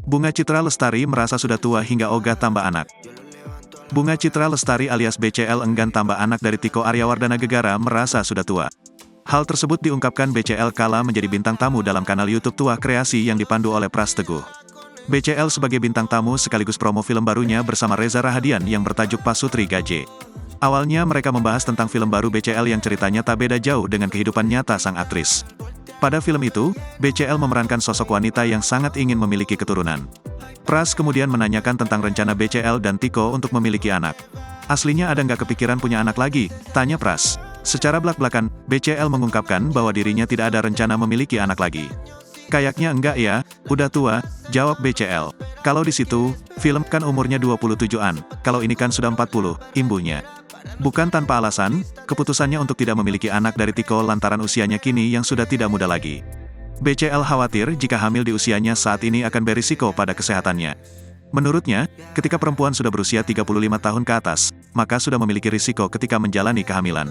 Bunga Citra Lestari merasa sudah tua hingga ogah tambah anak. Bunga Citra Lestari alias BCL enggan tambah anak dari Tiko Aryawardana Gegara merasa sudah tua. Hal tersebut diungkapkan BCL kala menjadi bintang tamu dalam kanal YouTube Tuah Kreasi yang dipandu oleh Pras Teguh. BCL sebagai bintang tamu sekaligus promo film barunya bersama Reza Rahadian yang bertajuk Pasutri Gaje. Awalnya mereka membahas tentang film baru BCL yang ceritanya tak beda jauh dengan kehidupan nyata sang aktris. Pada film itu, BCL memerankan sosok wanita yang sangat ingin memiliki keturunan. Pras kemudian menanyakan tentang rencana BCL dan Tiko untuk memiliki anak. Aslinya ada nggak kepikiran punya anak lagi? Tanya Pras. Secara belak-belakan, BCL mengungkapkan bahwa dirinya tidak ada rencana memiliki anak lagi. Kayaknya enggak ya, udah tua, jawab BCL. Kalau di situ, film kan umurnya 27-an, kalau ini kan sudah 40, imbuhnya. Bukan tanpa alasan, keputusannya untuk tidak memiliki anak dari Tiko lantaran usianya kini yang sudah tidak muda lagi. BCL khawatir jika hamil di usianya saat ini akan berisiko pada kesehatannya. Menurutnya, ketika perempuan sudah berusia 35 tahun ke atas, maka sudah memiliki risiko ketika menjalani kehamilan.